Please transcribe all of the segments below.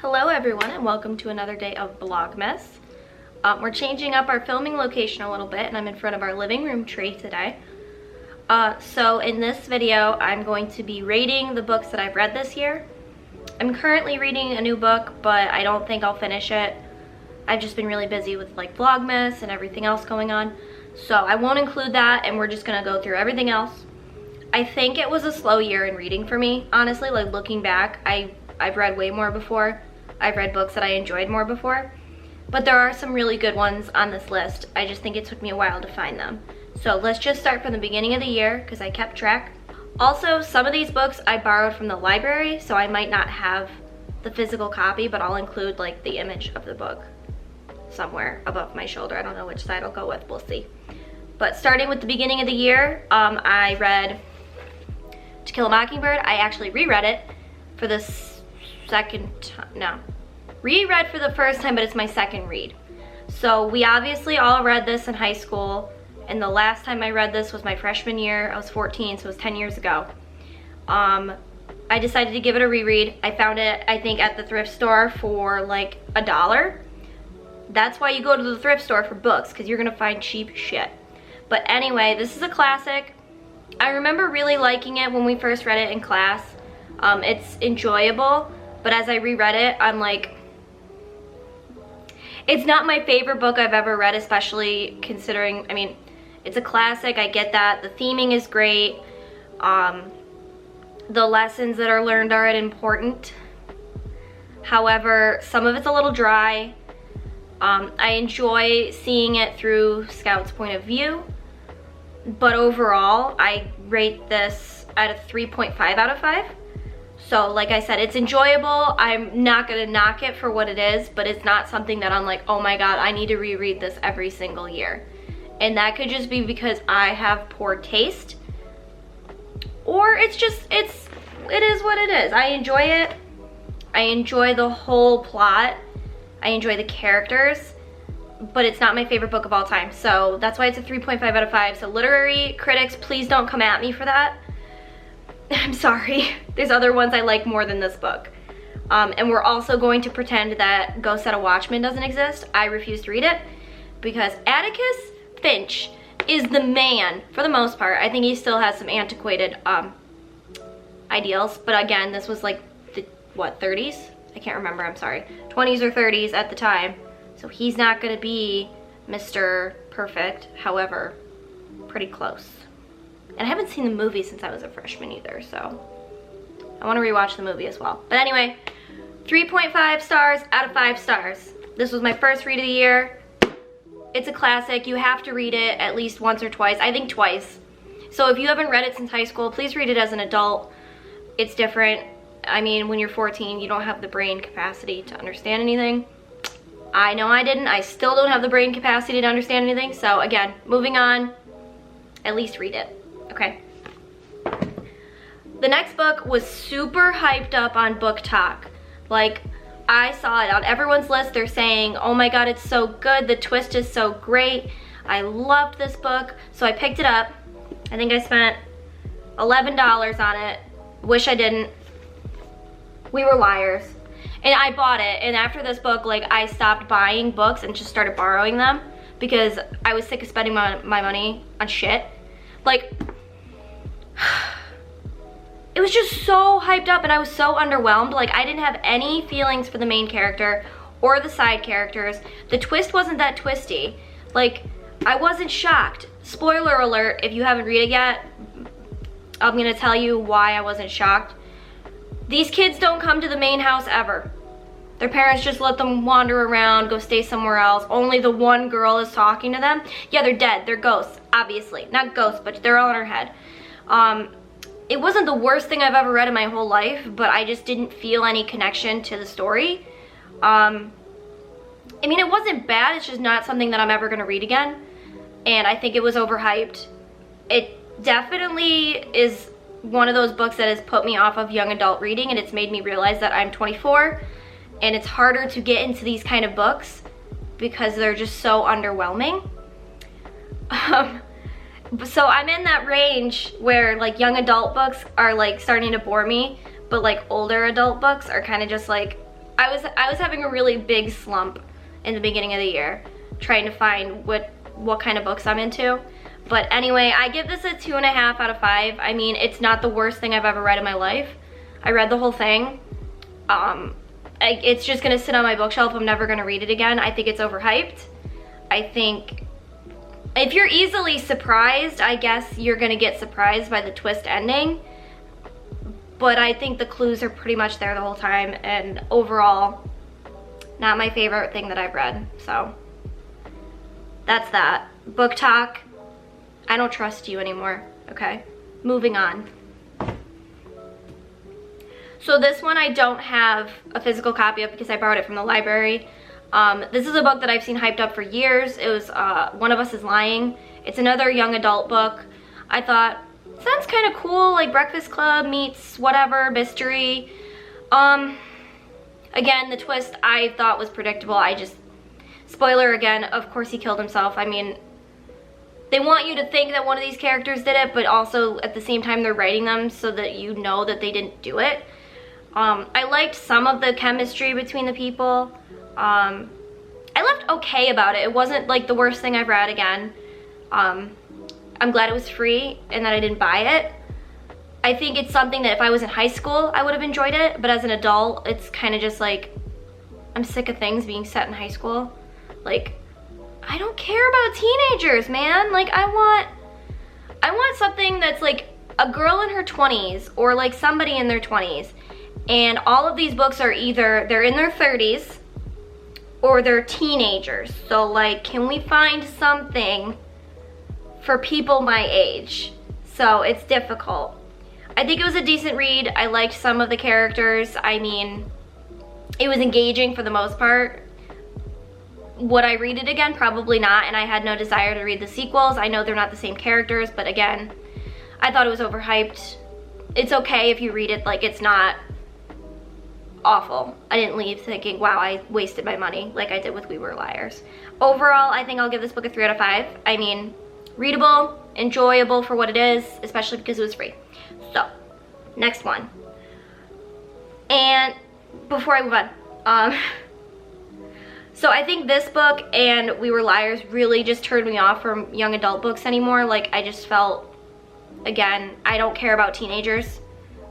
Hello everyone and welcome to another day of VLOGMAS. We're changing up our filming location a little bit and I'm in front of our living room tree today. So in this video I'm going to be rating the books that I've read this year. I'm currently reading a new book but I don't think I'll finish it. I've just been really busy with like VLOGMAS and everything else going on. So I won't include that and we're just gonna go through everything else. I think it was a slow year in reading for me, honestly. Like looking back, I've read way more before. I've read books that I enjoyed more before. But there are some really good ones on this list. I just think it took me a while to find them. So let's just start from the beginning of the year because I kept track. Also, some of these books I borrowed from the library, so I might not have the physical copy, but I'll include like the image of the book somewhere above my shoulder. I don't know which side I'll go with, we'll see. But starting with the beginning of the year, I read To Kill a Mockingbird. I actually reread it for the second time, no. Reread for the first time, but it's my second read. So we obviously all read this in high school, and the last time I read this was my freshman year. I was 14, so it was 10 years ago. I decided to give it a reread. I found it, I think, at the thrift store for like $1. That's why you go to the thrift store for books, because you're gonna find cheap shit. But anyway, this is a classic. I remember really liking it when we first read it in class. It's enjoyable, but as I reread it, I'm like, it's not my favorite book I've ever read, especially considering, I mean, it's a classic, I get that. The theming is great. The lessons that are learned are important. However, some of it's a little dry. I enjoy seeing it through Scout's point of view, but overall, I rate this at a 3.5 out of 5. So like I said, it's enjoyable. I'm not gonna knock it for what it is, but it's not something that I'm like, oh my God, I need to reread this every single year. And that could just be because I have poor taste, or it's just, it is what it is. I enjoy it. I enjoy the whole plot. I enjoy the characters, but it's not my favorite book of all time. So that's why it's a 3.5 out of 5. So literary critics, please don't come at me for that. I'm sorry. There's other ones I like more than this book. And we're also going to pretend that Go Set a Watchman doesn't exist. I refuse to read it because Atticus Finch is the man for the most part. I think he still has some antiquated ideals, but again, this was like the, what, 30s? I can't remember, I'm sorry. 20s or 30s at the time. So he's not gonna be Mr. Perfect, however, pretty close. And I haven't seen the movie since I was a freshman either, so I wanna rewatch the movie as well. But anyway, 3.5 stars out of 5 stars. This was my first read of the year. It's a classic. You have to read it at least once or twice. I think twice. So if you haven't read it since high school, please read it as an adult. It's different. I mean, when you're 14, you don't have the brain capacity to understand anything. I know I didn't. I still don't have the brain capacity to understand anything. So again, moving on, at least read it, okay? The next book was super hyped up on booktok. Like, I saw it on everyone's list. They're saying, oh my God, it's so good. The twist is so great. I loved this book. So I picked it up. I think I spent $11 on it. Wish I didn't. We were liars. And I bought it, and after this book, like, I stopped buying books and just started borrowing them because I was sick of spending my money on shit. Like, it was just so hyped up and I was so underwhelmed. Like, I didn't have any feelings for the main character or the side characters. The twist wasn't that twisty. Like, I wasn't shocked. Spoiler alert, if you haven't read it yet, I'm gonna tell you why I wasn't shocked. These kids don't come to the main house ever. Their parents just let them wander around, go stay somewhere else. Only the one girl is talking to them. Yeah, they're dead. They're ghosts, obviously. Not ghosts, but they're all in her head. It wasn't the worst thing I've ever read in my whole life, but I just didn't feel any connection to the story. I mean, it wasn't bad. It's just not something that I'm ever going to read again. And I think it was overhyped. It definitely is one of those books that has put me off of young adult reading, and it's made me realize that I'm 24 and it's harder to get into these kind of books because they're just so underwhelming. So I'm in that range where like young adult books are like starting to bore me, but like older adult books are kind of just like I was having a really big slump in the beginning of the year, trying to find what kind of books I'm into. But anyway, I give this a 2.5 out of 5. I mean, it's not the worst thing I've ever read in my life. I read the whole thing. It's just gonna sit on my bookshelf. I'm never gonna read it again. I think it's overhyped. I think if you're easily surprised, I guess you're gonna get surprised by the twist ending. But I think the clues are pretty much there the whole time, and overall, not my favorite thing that I've read. So that's that. BookTok, I don't trust you anymore, okay? Moving on. So this one I don't have a physical copy of because I borrowed it from the library. This is a book that I've seen hyped up for years. It was One of Us is Lying. It's another young adult book. I thought, sounds kind of cool, like Breakfast Club meets whatever, mystery. Again, the twist I thought was predictable. Spoiler again, of course he killed himself. I mean, they want you to think that one of these characters did it, but also at the same time they're writing them so that you know that they didn't do it. I liked some of the chemistry between the people. I left okay about it. It wasn't like the worst thing I've read again. I'm glad it was free and that I didn't buy it. I think it's something that if I was in high school, I would have enjoyed it, but as an adult, it's kind of just like, I'm sick of things being set in high school. Like, I don't care about teenagers, man. Like, I want something that's like a girl in her 20s or like somebody in their 20s. And all of these books are either they're in their 30s or they're teenagers. So like, can we find something for people my age? So it's difficult. I think it was a decent read. I liked some of the characters. I mean, it was engaging for the most part. Would I read it again? Probably not, and I had no desire to read the sequels. I know they're not the same characters, but again, I thought it was overhyped. It's okay if you read it, like it's not awful. I didn't leave thinking, wow, I wasted my money like I did with We Were Liars. Overall, I think I'll give this book a 3 out of 5. I mean, readable, enjoyable for what it is, especially because it was free. So, next one. And before I move on, so I think this book and We Were Liars really just turned me off from young adult books anymore. Like, I just felt, again, I don't care about teenagers.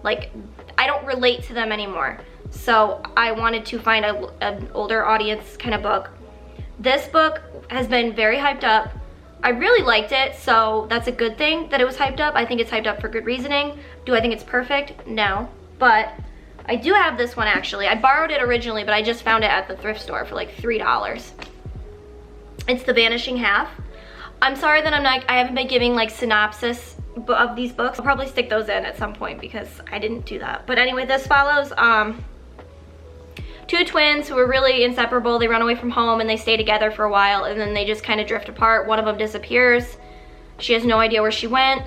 Like, I don't relate to them anymore. So I wanted to find an older audience kind of book. This book has been very hyped up. I really liked it, so that's a good thing that it was hyped up. I think it's hyped up for good reasoning. Do I think it's perfect? No. But I do have this one actually. I borrowed it originally, but I just found it at the thrift store for like $3. It's The Vanishing Half. I'm sorry that I haven't been giving like synopsis of these books. I'll probably stick those in at some point because I didn't do that. But anyway, this follows two twins who are really inseparable. They run away from home and they stay together for a while and then they just kind of drift apart. One of them disappears. She has no idea where she went.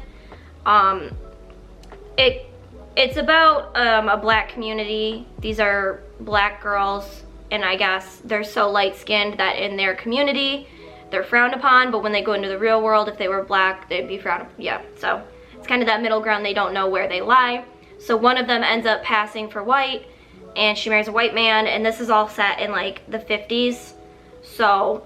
It's about a black community. These are black girls, and I guess they're so light-skinned that in their community they're frowned upon, but when they go into the real world, if they were black, they'd be frowned upon. Yeah, so it's kind of that middle ground. They don't know where they lie. So one of them ends up passing for white, and she marries a white man, and this is all set in like the 50s. So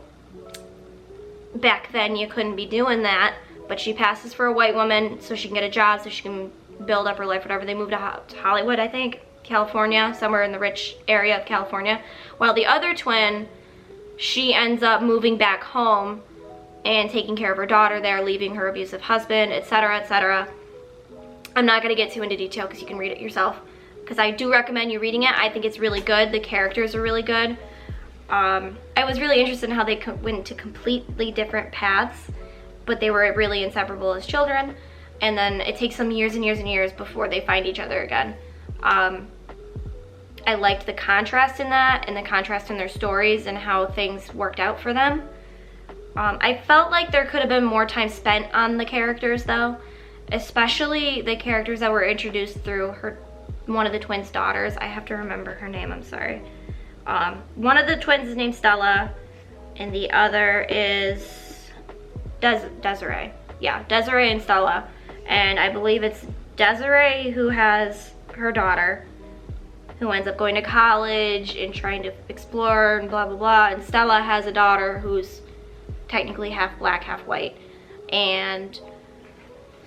back then you couldn't be doing that, but she passes for a white woman so she can get a job, so she can build up her life, whatever. They moved to Hollywood, I think, California, somewhere in the rich area of California. While the other twin, she ends up moving back home and taking care of her daughter there, leaving her abusive husband, etc., etc. I'm not going to get too into detail because you can read it yourself, because I do recommend you reading it. I think it's really good. The characters are really good. I was really interested in how they went to completely different paths, but they were really inseparable as children. And then it takes them years and years and years before they find each other again. I liked the contrast in that, and the contrast in their stories and how things worked out for them. I felt like there could have been more time spent on the characters though, especially the characters that were introduced through one of the twins' daughters. I have to remember her name, I'm sorry. One of the twins is named Stella, and the other is Desiree. Yeah, Desiree and Stella. And I believe it's Desiree who has her daughter, who ends up going to college and trying to explore and blah, blah, blah. And Stella has a daughter who's technically half black, half white. And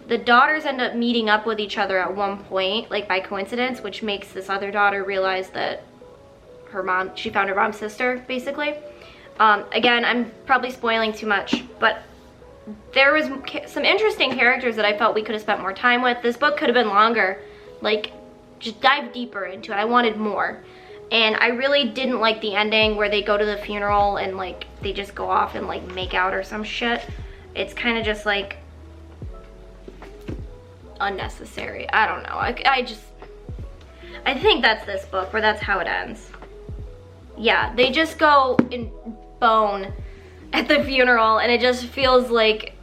the daughters end up meeting up with each other at one point, like by coincidence, which makes this other daughter realize that she found her mom's sister, basically. Again, I'm probably spoiling too much, but there was some interesting characters that I felt we could have spent more time with. This book could have been longer, like just dive deeper into it. I wanted more. And I really didn't like the ending where they go to the funeral and like they just go off and like make out or some shit. It's kind of just like unnecessary. I don't know. I think that's this book where that's how it ends. Yeah, they just go and bone at the funeral and it just feels like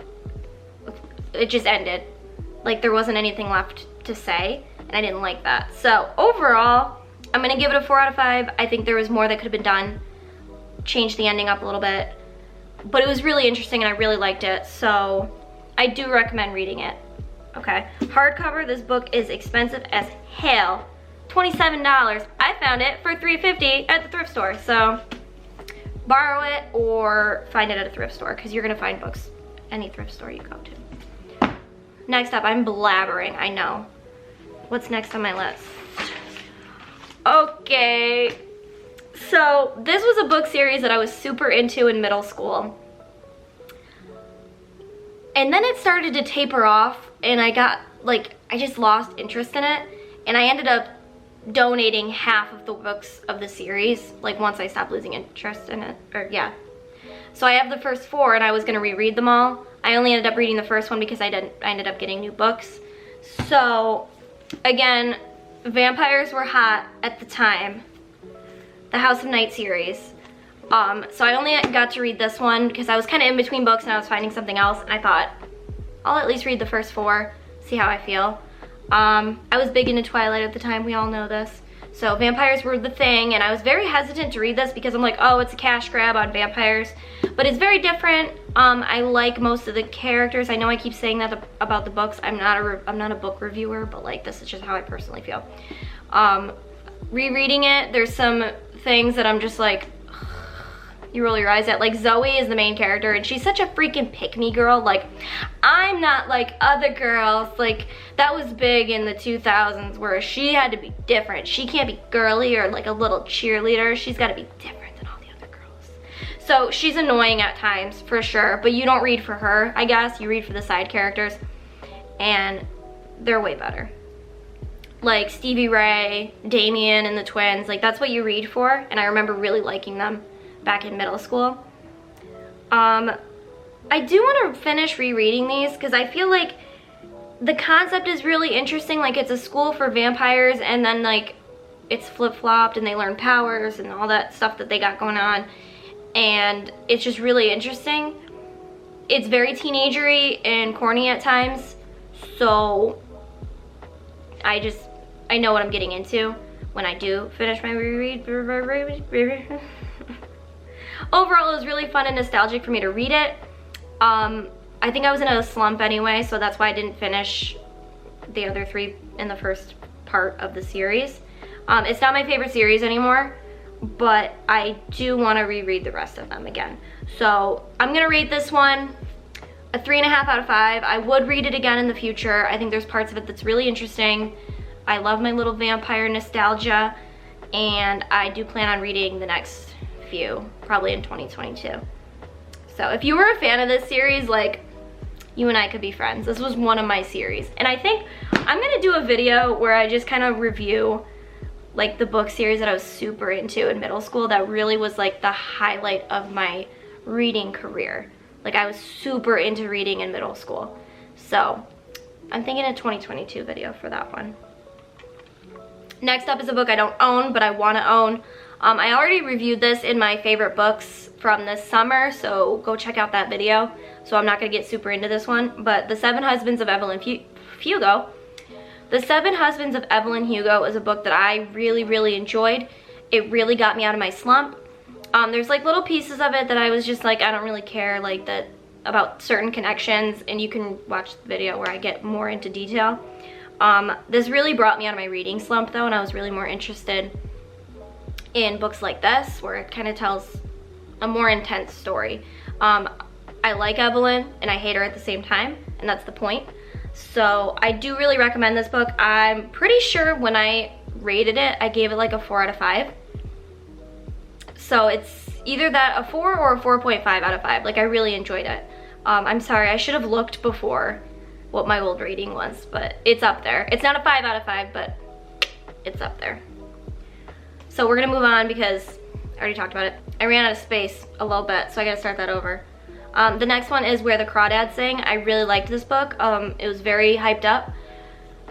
it just ended. Like there wasn't anything left to say, and I didn't like that. So overall, I'm gonna give it a 4 out of 5. I think there was more that could have been done. Changed the ending up a little bit. But it was really interesting and I really liked it. So I do recommend reading it. Okay, hardcover, this book is expensive as hell. $27. I found it for $3.50 at the thrift store. So borrow it or find it at a thrift store, because you're gonna find books any thrift store you go to. Next up, I'm blabbering, I know. What's next on my list? Okay, so this was a book series that I was super into in middle school. And then it started to taper off and I got, like, I just lost interest in it. And I ended up donating half of the books of the series, like once I stopped losing interest in it, or yeah. So I have the first 4 and I was gonna reread them all. I only ended up reading the first one because I ended up getting new books. So again, vampires were hot at the time. The House of Night series. So I only got to read this one because I was kind of in between books and I was finding something else, and I thought, I'll at least read the first 4, see how I feel. I was big into Twilight at the time, we all know this. So vampires were the thing, and I was very hesitant to read this because I'm like, oh, it's a cash grab on vampires. But it's very different. I like most of the characters. I know I keep saying that about the books. I'm not a book reviewer, but like this is just how I personally feel. Rereading it, there's some things that I'm just like, you roll your eyes at. Like Zoe is the main character and she's such a freaking pick-me girl. Like, I'm not like other girls. Like, that was big in the 2000s where she had to be different. She can't be girly or like a little cheerleader. She's got to be different than all the other girls. So she's annoying at times for sure, but you don't read for her, I guess. You read for the side characters and they're way better. Like Stevie Ray, Damien and the twins, like that's what you read for, and I remember really liking them back in middle school. I do want to finish rereading these because I feel like the concept is really interesting. Like it's a school for vampires and then like it's flip-flopped and they learn powers and all that stuff that they got going on, and it's just really interesting. It's very teenagery and corny at times, so I know what I'm getting into when I do finish my reread. Overall, it was really fun and nostalgic for me to read it. I think I was in a slump anyway, so that's why I didn't finish the other 3 in the first part of the series. It's not my favorite series anymore, but I do want to reread the rest of them again. So I'm gonna rate this one a 3.5 out of 5. I would read it again in the future. I think there's parts of it that's really interesting. I love my little vampire nostalgia, and I do plan on reading the next few, probably in 2022. So if you were a fan of this series, like, you and I could be friends. This was one of my series. And I think I'm gonna do a video where I just kind of review like the book series that I was super into in middle school that really was like the highlight of my reading career. Like I was super into reading in middle school. So I'm thinking a 2022 video for that one. Next up is a book I don't own, but I want to own. I already reviewed this in my favorite books from this summer, so go check out that video. So I'm not going to get super into this one, but The 7 Husbands of Evelyn Hugo. The 7 Husbands of Evelyn Hugo is a book that I really, really enjoyed. It really got me out of my slump. There's like little pieces of it that I was just like, I don't really care like that about certain connections, and you can watch the video where I get more into detail. This really brought me out of my reading slump though, and I was really more interested in books like this, where it kind of tells a more intense story. I like Evelyn and I hate her at the same time, and that's the point. So I do really recommend this book. I'm pretty sure when I rated it, I gave it like a 4 out of 5. So it's either that, a 4 or a 4.5 out of 5. Like, I really enjoyed it. I'm sorry, I should have looked before what my old rating was, but it's up there. It's not a 5 out of 5, but it's up there. So we're gonna move on because I already talked about it. I ran out of space a little bit, so I gotta start that over. The next one is Where the Crawdad Sing. I really liked this book. It was very hyped up.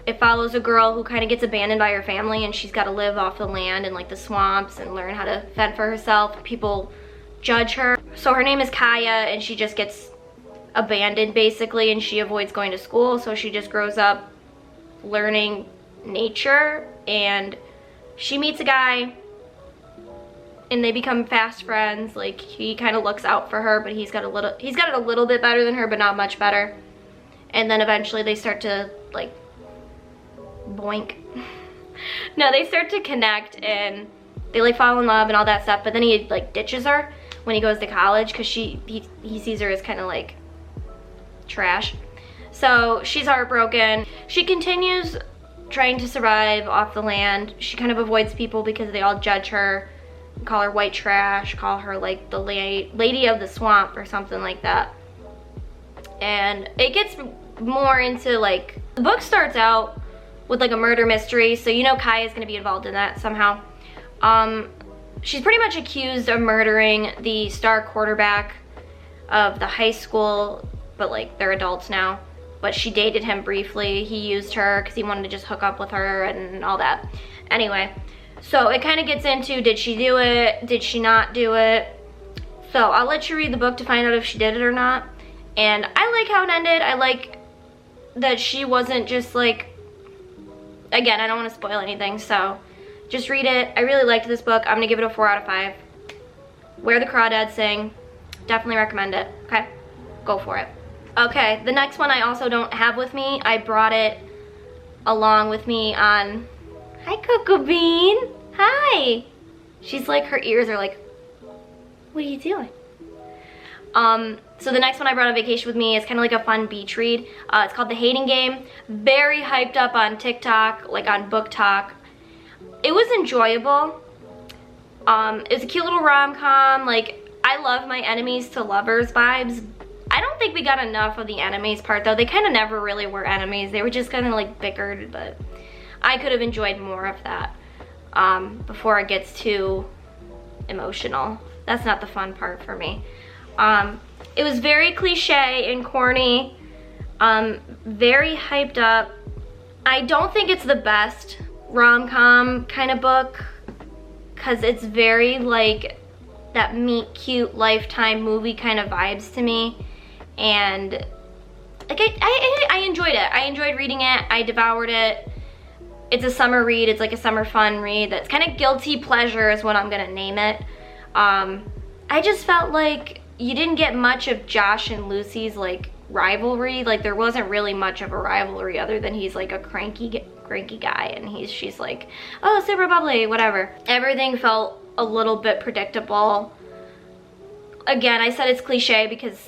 It follows a girl who kind of gets abandoned by her family, and she's got to live off the land and like the swamps and learn how to fend for herself. People judge her. So her name is Kaya, and she just gets abandoned basically, and she avoids going to school. So she just grows up learning nature, and she meets a guy and they become fast friends. Like, he kind of looks out for her, but he's got it a little bit better than her, but not much better. And then eventually they start to like boink. No, they start to connect and they like fall in love and all that stuff, but then he like ditches her when he goes to college because he sees her as kind of like trash. So she's heartbroken. She continues trying to survive off the land. She kind of avoids people because they all judge her, call her white trash, call her like the lady of the swamp or something like that. And it gets more into like, the book starts out with like a murder mystery, so you know Kaya's gonna be involved in that somehow. She's pretty much accused of murdering the star quarterback of the high school, but like they're adults now. But she dated him briefly. He used her because he wanted to just hook up with her and all that. Anyway, so it kind of gets into, did she do it? Did she not do it? So I'll let you read the book to find out if she did it or not. And I like how it ended. I like that she wasn't just like, again, I don't want to spoil anything, so just read it. I really liked this book. I'm gonna give it a 4 out of 5. Where the Crawdad Sing. Definitely recommend it. Okay, go for it. Okay, the next one I also don't have with me. I brought it along with me on, hi Cocoa Bean, hi. She's like, her ears are like, what are you doing? So the next one I brought on vacation with me is kind of like a fun beach read. It's called The Hating Game. Very hyped up on TikTok, like on booktok. It was enjoyable. It was a cute little rom-com. Like, I love my enemies to lovers vibes. I don't think we got enough of the enemies part though. They kind of never really were enemies. They were just kind of like bickered, but I could have enjoyed more of that before it gets too emotional. That's not the fun part for me. It was very cliche and corny, very hyped up. I don't think it's the best rom-com kind of book because it's very like that meet cute Lifetime movie kind of vibes to me. And like I enjoyed it. I enjoyed reading it. I devoured it. It's a summer read. It's like a summer fun read. That's kind of guilty pleasure is what I'm gonna name it. I just felt like you didn't get much of Josh and Lucy's like rivalry. Like, there wasn't really much of a rivalry other than he's like a cranky guy and she's like, oh, super bubbly, whatever. Everything felt a little bit predictable. Again, I said it's cliche because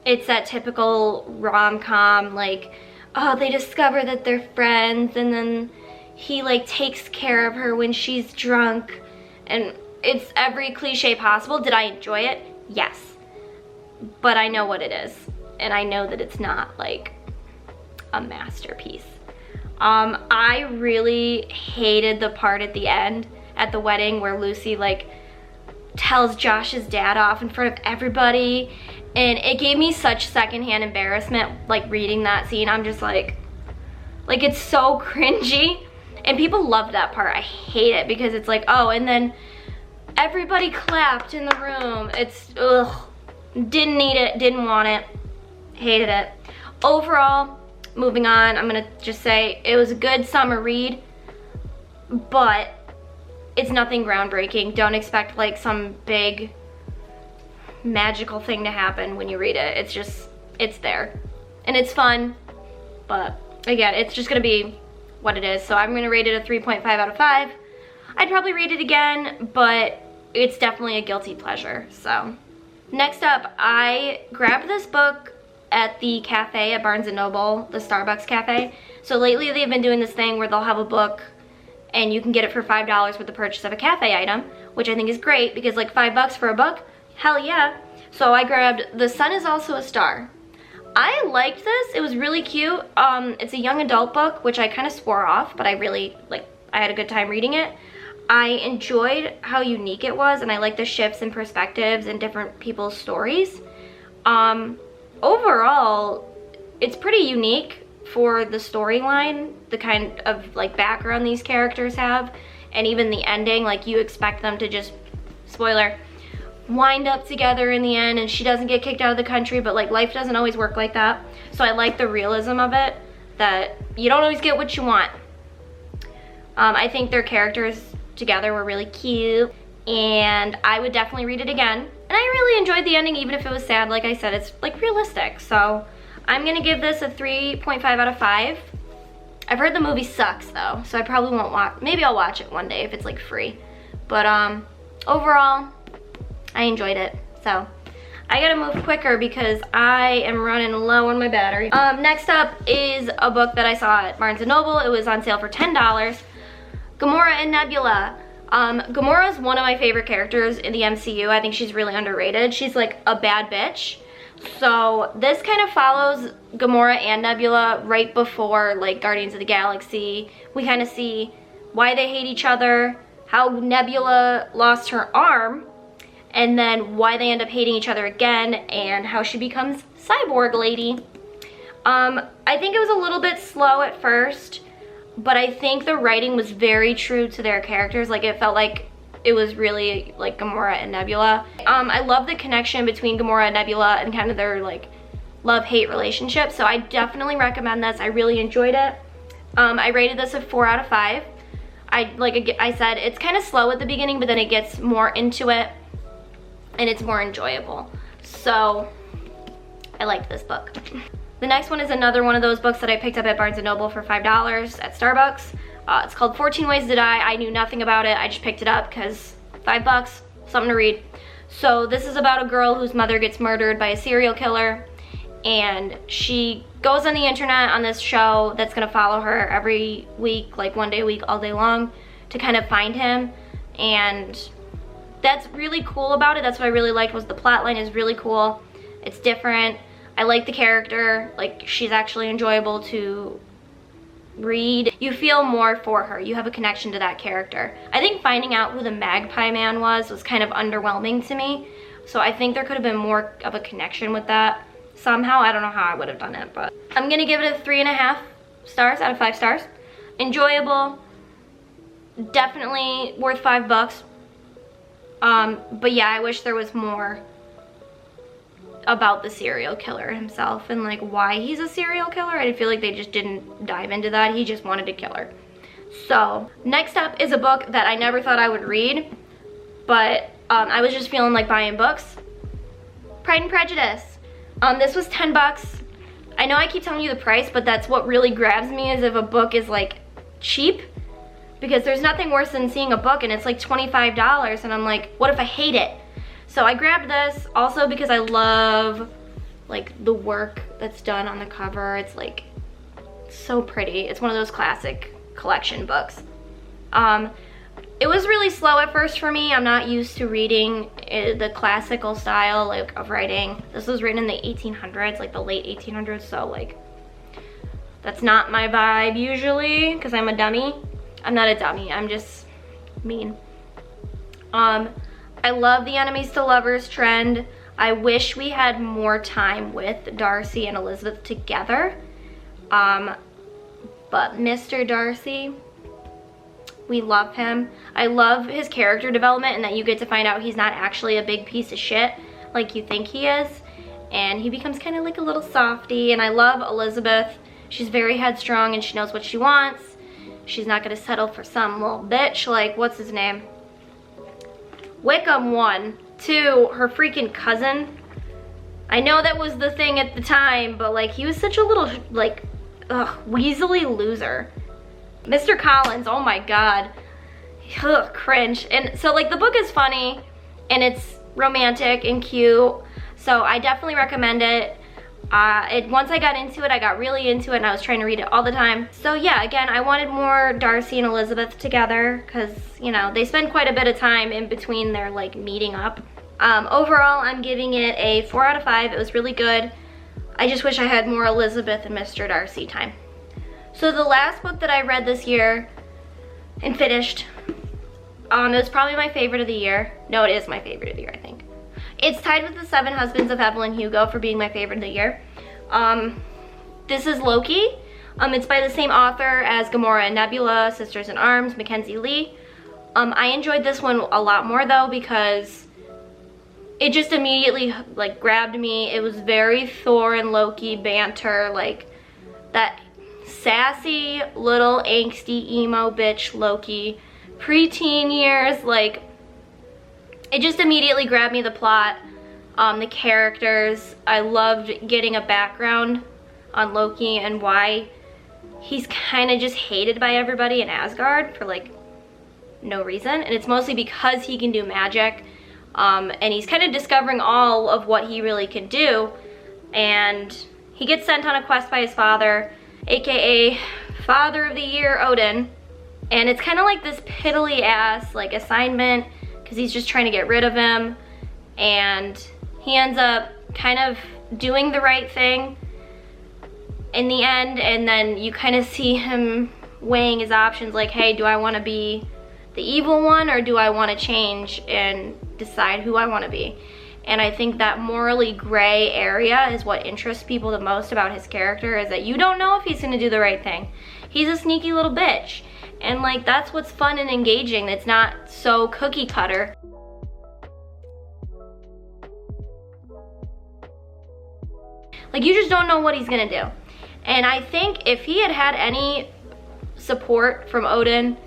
it's that typical rom-com, like, oh, they discover that they're friends and then he like takes care of her when she's drunk, and it's every cliche possible. Did I enjoy it? Yes. But I know what it is, and I know that it's not like a masterpiece. I really hated the part at the end, at the wedding, where Lucy like tells Josh's dad off in front of everybody, and it gave me such secondhand embarrassment like reading that scene. I'm just like it's so cringy, and people love that part. I hate it because it's like, oh, and then everybody clapped in the room. It's, ugh, didn't need it, didn't want it, hated it. Overall, moving on, I'm gonna just say it was a good summer read, but it's nothing groundbreaking. Don't expect like some big magical thing to happen when you read it. It's just, it's there. And it's fun, but again, it's just gonna be what it is. So I'm gonna rate it a 3.5 out of 5. I'd probably read it again, but it's definitely a guilty pleasure. So next up, I grabbed this book at the cafe at Barnes & Noble, the Starbucks cafe. So lately they've been doing this thing where they'll have a book and you can get it for $5 with the purchase of a cafe item, which I think is great because like $5 for a book, hell yeah. So I grabbed The Sun Is Also a Star. I liked this, it was really cute. It's a young adult book, which I kind of swore off, but I had a good time reading it. I enjoyed how unique it was, and I like the shifts and perspectives and different people's stories. Overall, it's pretty unique for the storyline, the kind of like background these characters have, and even the ending, like you expect them to just, spoiler, wind up together in the end, and she doesn't get kicked out of the country, but like life doesn't always work like that. So I like the realism of it, that you don't always get what you want. I think their characters together were really cute, and I would definitely read it again. And I really enjoyed the ending, even if it was sad. Like I said, it's like realistic. So I'm gonna give this a 3.5 out of 5. I've heard the movie sucks though, so I probably won't watch. Maybe I'll watch it one day if it's like free. But overall, I enjoyed it. So I gotta move quicker because I am running low on my battery. Next up is a book that I saw at Barnes & Noble. It was on sale for $10. Gamora and Nebula. Gamora is one of my favorite characters in the MCU. I think she's really underrated. She's like a bad bitch. So this kind of follows Gamora and Nebula right before like Guardians of the Galaxy. We kind of see why they hate each other, how Nebula lost her arm, and then why they end up hating each other again, and how she becomes Cyborg Lady. I think it was a little bit slow at first, but I think the writing was very true to their characters. Like it felt like it was really like Gamora and Nebula. I love the connection between Gamora and Nebula and kind of their like love-hate relationship. So I definitely recommend this. I really enjoyed it. I rated this a 4 out of 5. Like I said, it's kind of slow at the beginning, but then it gets more into it and it's more enjoyable. So I liked this book. The next one is another one of those books that I picked up at Barnes & Noble for $5 at Starbucks. It's called 14 Ways to Die. I knew nothing about it. I just picked it up because $5, something to read. So this is about a girl whose mother gets murdered by a serial killer, and she goes on the internet on this show that's gonna follow her every week, like one day a week, all day long, to kind of find him. And that's really cool about it. That's what I really liked, was the plot line is really cool. It's different. I like the character. Like, she's actually enjoyable to read. You feel more for her. You have a connection to that character. I think finding out who the Magpie Man was kind of underwhelming to me. So I think there could have been more of a connection with that somehow. I don't know how I would have done it, but I'm gonna give it a 3.5 stars out of 5 stars. Enjoyable. Definitely worth $5. But yeah, I wish there was more about the serial killer himself and like why he's a serial killer. I feel like they just didn't dive into that. He just wanted to kill her. So next up is a book that I never thought I would read, but I was just feeling like buying books. Pride and Prejudice. This was $10. I know I keep telling you the price, but that's what really grabs me, is if a book is like cheap, because there's nothing worse than seeing a book and it's like $25 and I'm like, what if I hate it? So I grabbed this also because I love like the work that's done on the cover. It's like so pretty. It's one of those classic collection books. It was really slow at first for me. I'm not used to reading the classical style like of writing. This was written in the 1800s, like the late 1800s, so like that's not my vibe usually because I'm a dummy. I'm not a dummy, I'm just mean. I love the enemies to lovers trend. I wish we had more time with Darcy and Elizabeth together. But Mr. Darcy, we love him. I love his character development and that you get to find out he's not actually a big piece of shit like you think he is. And he becomes kind of like a little softy. And I love Elizabeth. She's very headstrong and she knows what she wants. She's not gonna settle for some little bitch like, what's his name? Wickham 1, 2, her freaking cousin. I know that was the thing at the time, but like he was such a little, like, ugh, Weasley loser. Mr. Collins, oh my God. Ugh, cringe. And so like the book is funny and it's romantic and cute. So I definitely recommend it. Once I got into it, I got really into it and I was trying to read it all the time. So yeah, again, I wanted more Darcy and Elizabeth together because, you know, they spend quite a bit of time in between their like meeting up. Overall, I'm giving it a 4 out of 5. It was really good. I just wish I had more Elizabeth and Mr. Darcy time. So the last book that I read this year and finished, it was probably my favorite of the year. No, it is my favorite of the year, I think. It's tied with The Seven Husbands of Evelyn Hugo for being my favorite of the year. This is Loki. It's by the same author as Gamora and Nebula, Sisters in Arms, Mackenzie Lee. I enjoyed this one a lot more though because it just immediately like grabbed me. It was very Thor and Loki banter, like that sassy little angsty emo bitch Loki, preteen years, like it just immediately grabbed me, the plot, the characters. I loved getting a background on Loki and why he's kind of just hated by everybody in Asgard for like no reason. And it's mostly because he can do magic. And he's kind of discovering all of what he really can do. And he gets sent on a quest by his father, aka Father of the Year Odin. And it's kind of like this piddly ass like assignment because he's just trying to get rid of him. And he ends up kind of doing the right thing in the end. And then you kind of see him weighing his options like, hey, do I want to be the evil one or do I want to change and decide who I want to be? And I think that morally gray area is what interests people the most about his character, is that you don't know if he's going to do the right thing. He's a sneaky little bitch. And like that's what's fun and engaging. It's not so cookie cutter. Like you just don't know what he's gonna do. And I think if he had had any support from Odin,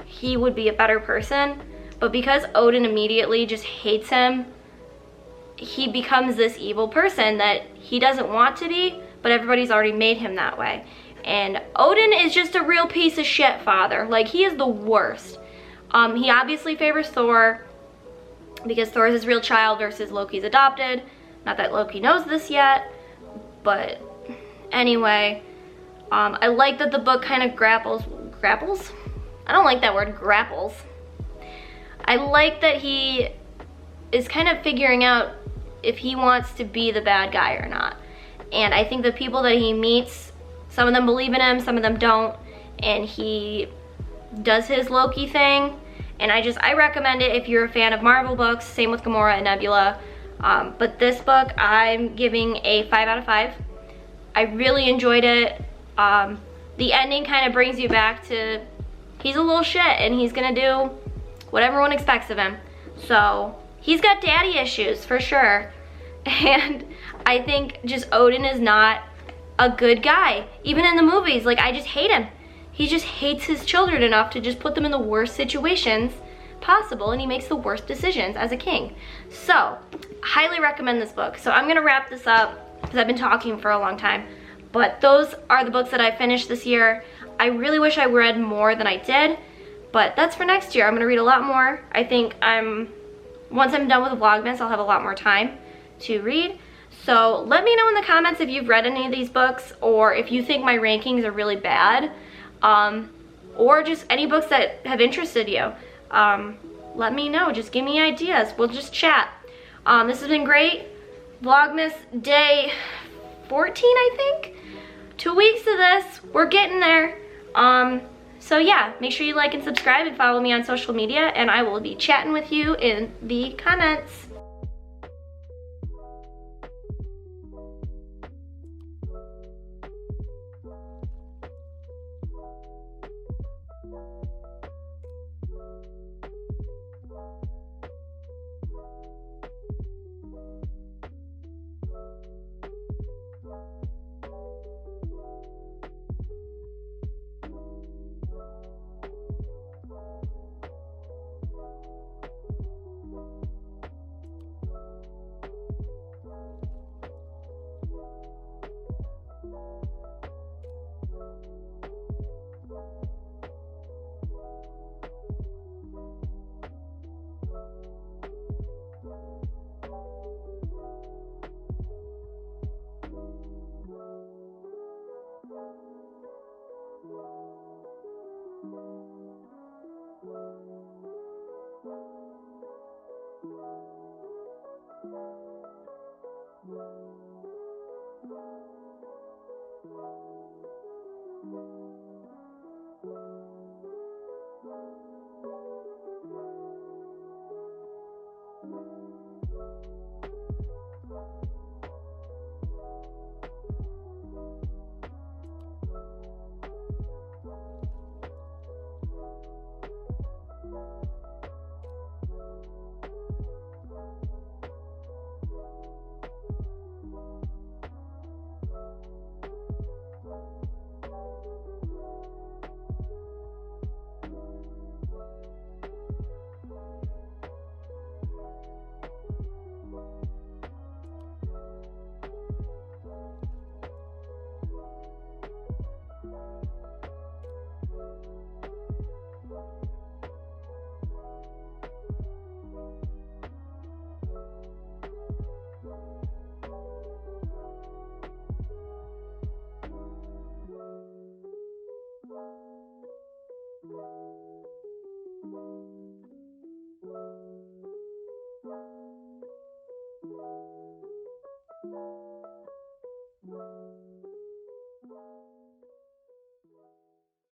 he would be a better person. But because Odin immediately just hates him, he becomes this evil person that he doesn't want to be, but everybody's already made him that way. And Odin is just a real piece of shit father. Like, he is the worst. He obviously favors Thor because Thor is his real child versus Loki's adopted. Not that Loki knows this yet, but anyway. I like that the book kind of grapples? I don't like that word, grapples. I like that he is kind of figuring out if he wants to be the bad guy or not. And I think the people that he meets, some of them believe in him, some of them don't, and he does his Loki thing. And I recommend it if you're a fan of Marvel books, same with Gamora and Nebula. But this book, I'm giving a 5 out of 5. I really enjoyed it. The ending kind of brings you back to, he's a little shit and he's gonna do what everyone expects of him. So, he's got daddy issues for sure. And I think just Odin is not a good guy. Even in the movies, like I just hate him. He just hates his children enough to just put them in the worst situations possible, and he makes the worst decisions as a king. So, highly recommend this book. So I'm gonna wrap this up because I've been talking for a long time. But those are the books that I finished this year. I really wish I read more than I did, but that's for next year. I'm gonna read a lot more. I think once I'm done with Vlogmas, I'll have a lot more time to read. So let me know in the comments if you've read any of these books, or if you think my rankings are really bad, or just any books that have interested you. Let me know, just give me ideas. We'll just chat. This has been great. Vlogmas day 14, I think. 2 weeks of this, we're getting there. So yeah, make sure you like and subscribe and follow me on social media, and I will be chatting with you in the comments.